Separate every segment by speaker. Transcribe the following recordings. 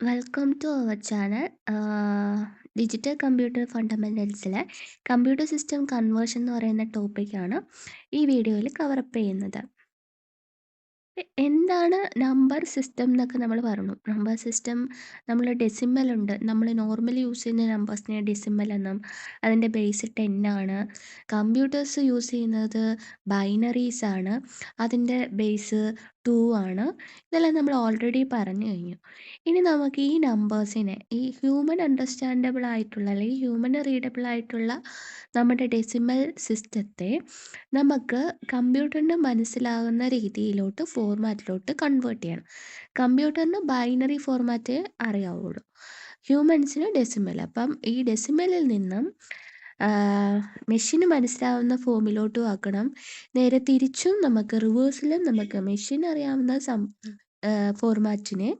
Speaker 1: Welcome to our channel. Digital computer ഫണ്ടമെൻറ്റൽസിലെ computer system conversion എന്ന് പറയുന്ന ടോപ്പിക്കാണ് ഈ വീഡിയോയിൽ കവറപ്പ് ചെയ്യുന്നത്. എന്താണ് നമ്പർ സിസ്റ്റം എന്നൊക്കെ നമ്മൾ പറഞ്ഞു. നമ്പർ സിസ്റ്റം നമ്മൾ ഡെസിമൽ ഉണ്ട്. നമ്മൾ നോർമലി യൂസ് ചെയ്യുന്ന നമ്പേഴ്സിനെ ഡെസിമൽ എന്നും അതിൻ്റെ ബേസ് 10 ആണ്. കമ്പ്യൂട്ടേഴ്സ് യൂസ് ചെയ്യുന്നത് ബൈനറീസ് ആണ്. അതിൻ്റെ ബേസ് 2 ആണ്. ഇതെല്ലാം നമ്മൾ ഓൾറെഡി പറഞ്ഞു കഴിഞ്ഞു. ഇനി നമുക്ക് ഈ നമ്പേഴ്സിനെ ഈ ഹ്യൂമൻ അണ്ടർസ്റ്റാൻഡബിൾ ആയിട്ടുള്ള അല്ലെങ്കിൽ ഹ്യൂമൻ റീഡബിൾ ആയിട്ടുള്ള നമ്മുടെ ഡെസിമൽ സിസ്റ്റത്തെ നമുക്ക് കമ്പ്യൂട്ടറിന് മനസ്സിലാകുന്ന രീതിയിലോട്ട് ഫോർമാറ്റിലോട്ട് കൺവേർട്ട് ചെയ്യണം. കമ്പ്യൂട്ടറിന് ബൈനറി ഫോർമാറ്റേ അറിയാവുള്ളൂ, ഹ്യൂമൻസിന് ഡെസിമൽ. അപ്പം ഈ ഡെസിമലിൽ നിന്നും മെഷീന് മനസ്സിലാവുന്ന ഫോമിലോട്ടും ആക്കണം. നേരെ തിരിച്ചും നമുക്ക് റിവേഴ്സിലും നമുക്ക് മെഷീൻ അറിയാവുന്ന ഫോർമാറ്റിനെ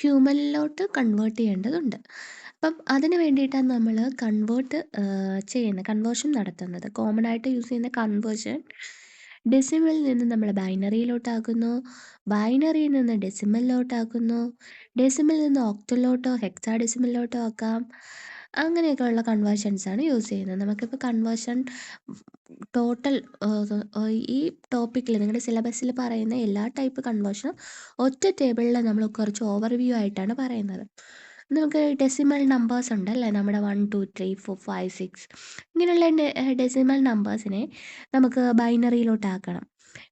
Speaker 1: ഹ്യൂമനിലോട്ട് കൺവേർട്ട് ചെയ്യേണ്ടതുണ്ട്. അപ്പം അതിന് വേണ്ടിയിട്ടാണ് നമ്മൾ കൺവേർഷൻ നടത്തുന്നത്. കോമൺ ആയിട്ട് യൂസ് ചെയ്യുന്ന കൺവേർഷൻ ഡെസിമലിൽ നിന്ന് നമ്മൾ ബൈനറിയിലോട്ടാക്കുന്നു, ബൈനറിയിൽ നിന്ന് ഡെസിമലിലോട്ടാക്കുന്നു, ഡെസിമലിൽ നിന്ന് ഒക്ടലിലോട്ടോ ഹെക്സാഡെസിമലിലോട്ടോ ആക്കാം. അങ്ങനെയൊക്കെയുള്ള കൺവേർഷൻസാണ് യൂസ് ചെയ്യുന്നത്. നമുക്കിപ്പോൾ കൺവേർഷൻ ടോട്ടൽ ഈ ടോപ്പിക്കിൽ നിങ്ങളുടെ സിലബസിൽ പറയുന്ന എല്ലാ ടൈപ്പ് കൺവേർഷനും ഒറ്റ ടേബിളിൽ നമ്മൾ കുറച്ച് ഓവർവ്യൂ ആയിട്ടാണ് പറയുന്നത്. നമുക്ക് ഡെസിമൽ നമ്പേഴ്സ് ഉണ്ടല്ലേ, നമ്മുടെ 1 2 3 4 5 6 ഇങ്ങനെയുള്ള ഡെസിമൽ നമ്പേഴ്സിനെ നമുക്ക് ബൈനറിയിലോട്ടാക്കണം,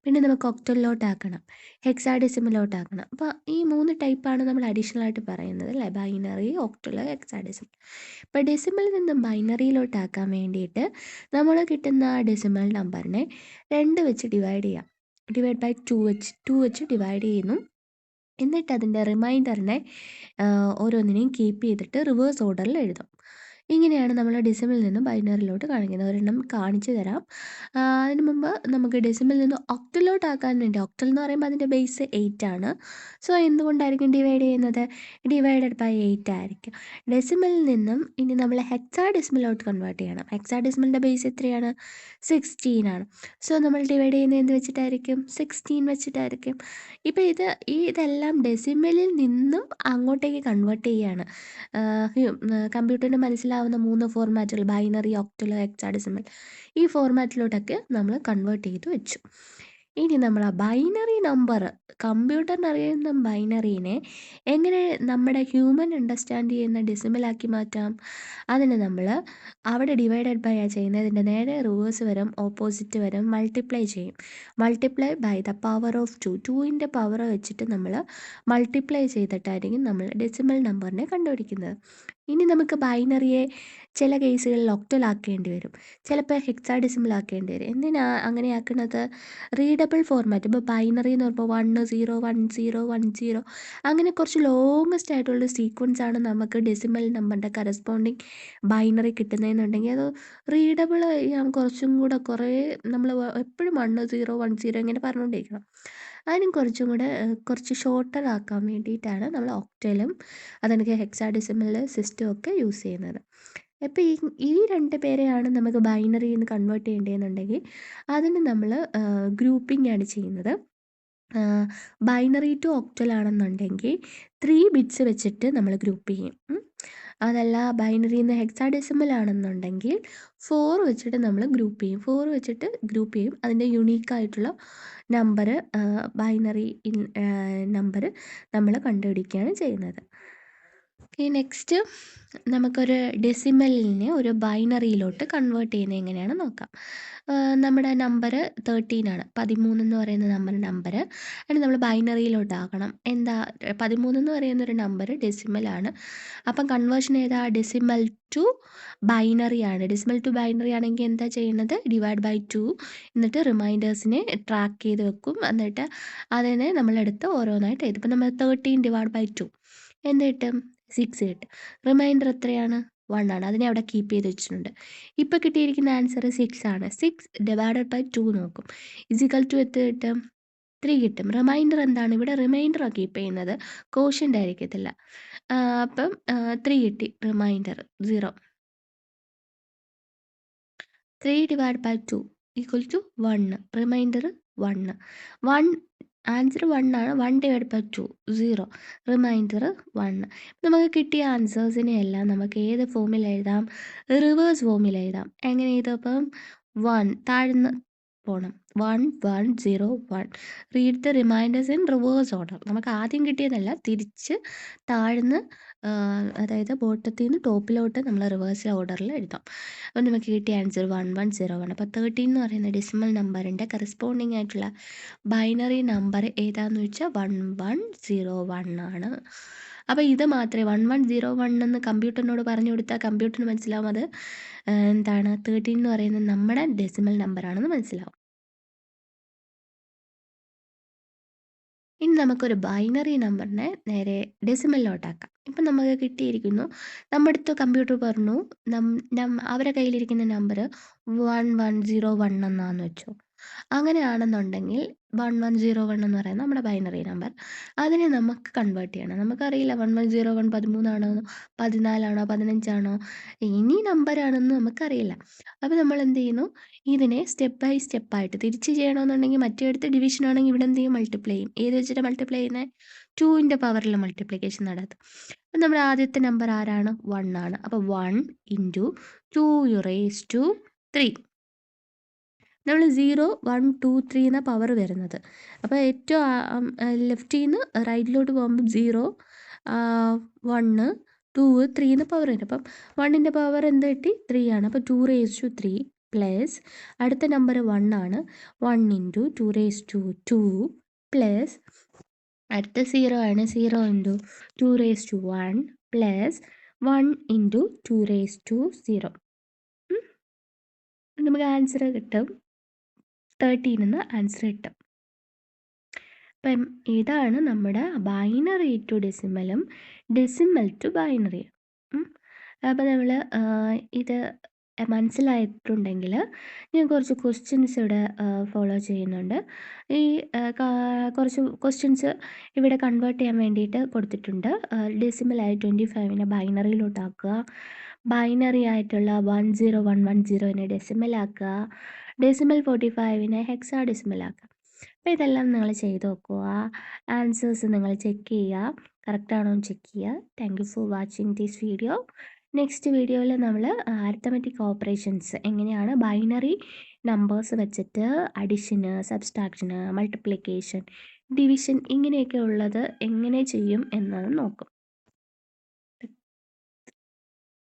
Speaker 1: പിന്നെ നമുക്ക് ഒക്ടലിലോട്ടാക്കണം, ഹെക്സാഡെസിമലിലോട്ടാക്കണം. അപ്പോൾ ഈ 3 ടൈപ്പാണ് നമ്മൾ അഡീഷണൽ ആയിട്ട് പറയുന്നത് അല്ലേ, ബൈനറി, ഒക്ടൽ, ഹെക്സാഡെസിമൽ. ഇപ്പോൾ ഡെസിമലിൽ നിന്നും ബൈനറിയിലോട്ടാക്കാൻ വേണ്ടിയിട്ട് നമ്മൾ കിട്ടുന്ന ഡെസിമൽ നമ്പറിനെ 2 വെച്ച് ഡിവൈഡ് ചെയ്യാം. ഡിവൈഡ് ബൈ 2 വെച്ച് ഡിവൈഡ് ചെയ്യുന്നു. എന്നിട്ട് അതിൻ്റെ റിമൈൻഡറിനെ ഓരോന്നിനെയും കീപ്പ് ചെയ്തിട്ട് റിവേഴ്സ് ഓർഡറിൽ എഴുതും. ഇങ്ങനെയാണ് നമ്മൾ ഡെസിമലിൽ നിന്നും ബൈനറിയിലോട്ട് കാണിക്കുന്നത്. ഒരെണ്ണം കാണിച്ചു തരാം. അതിന് മുമ്പ് നമുക്ക് ഡെസിമലിൽ നിന്ന് ഒക്ടലിലോട്ടാക്കാൻ വേണ്ടി, ഒക്ടൽ എന്ന് പറയുമ്പോൾ അതിൻ്റെ ബേസ് 8 ആണ്. സോ എന്തുകൊണ്ടായിരിക്കും ഡിവൈഡ് ചെയ്യുന്നത്? ഡിവൈഡഡ് ബൈ 8 ആയിരിക്കും. ഡെസിമലിൽ നിന്നും ഇനി നമ്മൾ ഹെക്സാഡെസിമലിലോട്ട് കൺവേർട്ട് ചെയ്യണം. ഹെക്സാഡെസിമലിൻ്റെ ബേസ് എത്രയാണ്? 16 ആണ്. സോ നമ്മൾ ഡിവൈഡ് ചെയ്യുന്നത് എന്ത് വെച്ചിട്ടായിരിക്കും? 16 വെച്ചിട്ടായിരിക്കും. ഇപ്പോൾ ഇതെല്ലാം ഡെസിമലിൽ നിന്നും അങ്ങോട്ടേക്ക് കൺവേർട്ട് ചെയ്യുകയാണ്. കമ്പ്യൂട്ടറിന് മനസ്സിലാവുന്ന 3 ഫോർമാറ്റുകൾ ബൈനറി, ഒക്ടൽ, ഹെക്സാഡെസിമൽ, ഈ ഫോർമാറ്റിലോട്ടൊക്കെ നമ്മൾ കൺവേർട്ട് ചെയ്ത് വെച്ചു. ഇനി നമ്മൾ ആ ബൈനറി നമ്പർ, കമ്പ്യൂട്ടറിന് അറിയുന്ന ബൈനറീനെ എങ്ങനെ നമ്മുടെ ഹ്യൂമൻ അണ്ടർസ്റ്റാൻഡ് ചെയ്യുന്ന ഡെസിമലാക്കി മാറ്റാം? അതിന് നമ്മൾ അവിടെ ഡിവൈഡഡ് ബൈ ആ ചെയ്യുന്നതിൻ്റെ നേരെ റിവേഴ്സ് വരും, ഓപ്പോസിറ്റ് വരും, മൾട്ടിപ്ലൈ ചെയ്യും. Multiply by the power of 2, 2ൻ്റെ പവർ വെച്ചിട്ട് നമ്മൾ മൾട്ടിപ്ലൈ ചെയ്തിട്ടായിരിക്കും നമ്മൾ ഡെസിമൽ നമ്പറിനെ കണ്ടുപിടിക്കുന്നത്. ഇനി നമുക്ക് ബൈനറിയെ ചില കേസുകളിൽ ഒക്ടലാക്കേണ്ടി വരും, ചിലപ്പോൾ ഹെക്സാഡെസിമൽ ആക്കേണ്ടി വരും. എന്തിനാ അങ്ങനെ ആക്കുന്നത്? Readable format. ഇപ്പോൾ ബൈനറി എന്ന് പറയുമ്പോൾ 1 0 1 0 1 0 അങ്ങനെ കുറച്ച് ലോങ്ങസ്റ്റ് ആയിട്ടുള്ള സീക്വൻസ് ആണ് നമുക്ക് ഡെസിമൽ നമ്പറിൻ്റെ കറസ്പോണ്ടിങ് ബൈനറി കിട്ടുന്നതെന്നുണ്ടെങ്കിൽ അത് റീഡബിൾ ചെയ്യാൻ കുറച്ചും കൂടെ നമ്മൾ എപ്പോഴും 1 0 1 0 ഇങ്ങനെ പറഞ്ഞുകൊണ്ടിരിക്കണം. അതിനും കുറച്ചും കൂടെ കുറച്ച് ഷോർട്ടർ ആക്കാൻ വേണ്ടിയിട്ടാണ് നമ്മൾ ഒക്ടലും അതെനിക്ക് ഹെക്സാഡെസിമൽ സിസ്റ്റം ഒക്കെ യൂസ് ചെയ്യുന്നത്. അപ്പോൾ ഈ 2 പേരെയാണ് നമുക്ക് ബൈനറിയിൽ നിന്ന് കൺവേർട്ട് ചെയ്യേണ്ടതെന്നുണ്ടെങ്കിൽ അതിന് നമ്മൾ ഗ്രൂപ്പിംഗ് ആണ് ചെയ്യുന്നത്. ബൈനറി ടു ഒക്ടൽ ആണെന്നുണ്ടെങ്കിൽ 3 ബിറ്റ്സ് വെച്ചിട്ട് നമ്മൾ ഗ്രൂപ്പ് ചെയ്യും. അതല്ല ബൈനറിയിൽ നിന്ന് ഹെക്സാഡെസിമൽ ആണെന്നുണ്ടെങ്കിൽ 4 വെച്ചിട്ട് നമ്മൾ ഗ്രൂപ്പ് ചെയ്യും. 4 വെച്ചിട്ട് ഗ്രൂപ്പ് ചെയ്യും. അതിൻ്റെ യുണീക്കായിട്ടുള്ള നമ്പർ, ബൈനറി നമ്പർ നമ്മൾ കണ്ടുപിടിക്കുകയാണ് ചെയ്യുന്നത്. ഈ നെക്സ്റ്റ് നമുക്കൊരു ഡെസിമലിനെ ഒരു ബൈനറിയിലോട്ട് കൺവേർട്ട് ചെയ്യുന്നത് എങ്ങനെയാണെന്ന് നോക്കാം. നമ്മുടെ നമ്പർ 13 ആണ്. 13 എന്ന് പറയുന്ന നമ്മുടെ നമ്പർ അതിന് നമ്മൾ ബൈനറിയിലോട്ടാക്കണം. എന്താ 13 എന്ന് പറയുന്നൊരു നമ്പർ ഡെസിമലാണ്. അപ്പം കൺവേർഷൻ ഏതാ? ഡെസിമൽ ടു ബൈനറി ആണ്. ഡെസിമൽ ടു ബൈനറി ആണെങ്കിൽ എന്താ ചെയ്യുന്നത്? ഡിവൈഡ് ബൈ 2 എന്നിട്ട് റിമൈൻഡേഴ്സിനെ ട്രാക്ക് ചെയ്ത് വെക്കും. എന്നിട്ട് അതിനെ നമ്മളെടുത്ത് ഓരോന്നായിട്ട് എഴുതും. ഇപ്പം നമ്മൾ 13 ഡിവൈഡ് ബൈ 2 എന്ത് കിട്ടും? 6 കിട്ടും. റിമൈൻഡർ എത്രയാണ്? 1 ആണ്. അതിനെ അവിടെ കീപ്പ് ചെയ്ത് വെച്ചിട്ടുണ്ട്. ഇപ്പോൾ കിട്ടിയിരിക്കുന്ന ആൻസർ 6 ആണ്. 6 ഡിവൈഡഡ് ബൈ 2 നോക്കും. ഇസിക്കൽ ടു എത്ര കിട്ടും? 3 കിട്ടും. റിമൈൻഡർ എന്താണ്? ഇവിടെ റിമൈൻഡറാണ് കീപ്പ് ചെയ്യുന്നത്, കോഷ്യൻ്റ് ആയിരിക്കത്തില്ല. അപ്പം 3 കിട്ടി. Remainder 0. 3 divide by 2 equal to 1. Remainder 1. 1 answer 1 ആണ്. 1/2 0 റിമൈൻഡർ 1. നമുക്ക് കിട്ടിയ ആൻസേഴ്സിനെയെല്ലാം നമുക്ക് ഏത് ഫോമിൽ എഴുതാം? റിവേഴ്സ് ഫോമിൽ എഴുതാം. എങ്ങനെ എഴുതാം അപ്പം? 1 താഴ്ന്ന് പോണം. 1 1 0 1. Read the reminders in reverse order. നമുക്ക് ആദ്യം കിട്ടിയതല്ല, തിരിച്ച് താഴ്ന്ന് അതായത് ബോട്ടത്തിൽ നിന്ന് ടോപ്പിലോട്ട് നമ്മൾ റിവേഴ്സ് ഓർഡറിൽ എഴുതാം. അപ്പോൾ നമുക്ക് കിട്ടിയ ആൻസർ 1101. അപ്പോൾ 13 എന്ന് പറയുന്ന ഡെസിമൽ നമ്പറിൻ്റെ കറസ്പോണ്ടിങ് ആയിട്ടുള്ള ബൈനറി നമ്പർ ഏതാന്ന് വെച്ചാൽ 1101 ആണ്. അപ്പോൾ ഇത് മാത്രമേ 1101 എന്ന് കമ്പ്യൂട്ടറിനോട് പറഞ്ഞു കൊടുത്താൽ കമ്പ്യൂട്ടറിന് മനസ്സിലാവും അത് എന്താണ് 13 എന്ന് പറയുന്നത് നമ്മുടെ ഡെസിമൽ നമ്പറാണെന്ന് മനസ്സിലാവും. ഇനി നമുക്കൊരു ബൈനറി നമ്പറിനെ നേരെ ഡെസിമലിലോട്ടാക്കാം. ഇപ്പം നമുക്ക് കിട്ടിയിരിക്കുന്നു. നമ്മുടെ അടുത്ത് കമ്പ്യൂട്ടർ പറഞ്ഞു അവരെ കയ്യിലിരിക്കുന്ന നമ്പർ 1101 എന്നാന്ന് വെച്ചോ. അങ്ങനെയാണെന്നുണ്ടെങ്കിൽ 1101 എന്ന് പറയുന്നത് നമ്മുടെ ബൈനറി നമ്പർ. അതിനെ നമുക്ക് കൺവേർട്ട് ചെയ്യണം. നമുക്കറിയില്ല 1101 13 ആണോ 14 ആണോ 15 ആണോ ഇനി നമ്പറാണെന്ന് നമുക്കറിയില്ല. അപ്പോൾ നമ്മൾ എന്ത് ചെയ്യുന്നു? ഇതിനെ സ്റ്റെപ്പ് ബൈ സ്റ്റെപ്പായിട്ട് തിരിച്ച് ചെയ്യണമെന്നുണ്ടെങ്കിൽ മറ്റേടത്ത് ഡിവിഷൻ ആണെങ്കിൽ ഇവിടെ എന്ത് ചെയ്യും? മൾട്ടിപ്ലൈ ചെയ്യും. ഏത് വെച്ചിട്ട് മൾട്ടിപ്ലൈ ചെയ്യുന്നത്? 2ൻ്റെ പവറിൽ മൾട്ടിപ്ലിക്കേഷൻ നടത്തും. അപ്പം നമ്മുടെ ആദ്യത്തെ നമ്പർ ആരാണ്? 1 ആണ്. അപ്പോൾ 1 ഇൻറ്റു 2 3. നമ്മൾ 0 1 2 3 എന്ന പവർ വരുന്നത്. അപ്പോൾ ഏറ്റവും ലെഫ്റ്റിൽ നിന്ന് റൈറ്റിലോട്ട് പോകുമ്പോൾ 0 1 2 3 എന്ന് പവർ വരും. അപ്പം 1ൻ്റെ പവർ എന്ത് കിട്ടി? 3 ആണ്. അപ്പോൾ 2 3 പ്ലസ് അടുത്ത നമ്പർ 1 ആണ്. 1 ഇൻറ്റു 2 പ്ലസ് അടുത്ത 0 ആണ്. 0 ഇൻറ്റു 2 പ്ലസ് 1 ഇൻറ്റു 2 നമുക്ക് ആൻസർ കിട്ടും 13 എന്ന് ആൻസർ കിട്ടും. അപ്പം ഇതാണ് നമ്മുടെ ബൈനറി ടു ഡെസിമലും ഡെസിമൽ ടു ബൈനറി. അപ്പോൾ നമ്മൾ ഇത് മനസ്സിലായിട്ടുണ്ടെങ്കിൽ ഞാൻ കുറച്ച് ക്വസ്റ്റ്യൻസ് ഇവിടെ ഫോളോ ചെയ്യുന്നുണ്ട്. ഈ കുറച്ച് ക്വസ്റ്റ്യൻസ് ഇവിടെ കൺവേർട്ട് ചെയ്യാൻ വേണ്ടിയിട്ട് കൊടുത്തിട്ടുണ്ട്. ഡെസിമലായി 25നെ ബൈനറിയിലോട്ടാക്കുക, ബൈനറി ആയിട്ടുള്ള 10110നെ ഡെസിമലാക്കുക, ഡെസിമൽ 45നെ ഹെക്സാ ഡെസിമലാക്കുക. അപ്പോൾ ഇതെല്ലാം നിങ്ങൾ ചെയ്ത് നോക്കുക. ആൻസേഴ്സ് നിങ്ങൾ ചെക്ക് ചെയ്യുക, കറക്റ്റാണോ എന്ന് ചെക്ക് ചെയ്യുക. Thank you for watching this video. Next വീഡിയോയിൽ നമ്മൾ അരിത്തമെറ്റിക് ഓപ്പറേഷൻസ് എങ്ങനെയാണ് ബൈനറി നമ്പേഴ്സ് വെച്ചിട്ട് അഡിഷന്, സബ്സ്ട്രാക്ഷന്, മൾട്ടിപ്ലിക്കേഷൻ, ഡിവിഷൻ ഇങ്ങനെയൊക്കെ ഉള്ളത് എങ്ങനെ ചെയ്യും എന്നത് നോക്കും.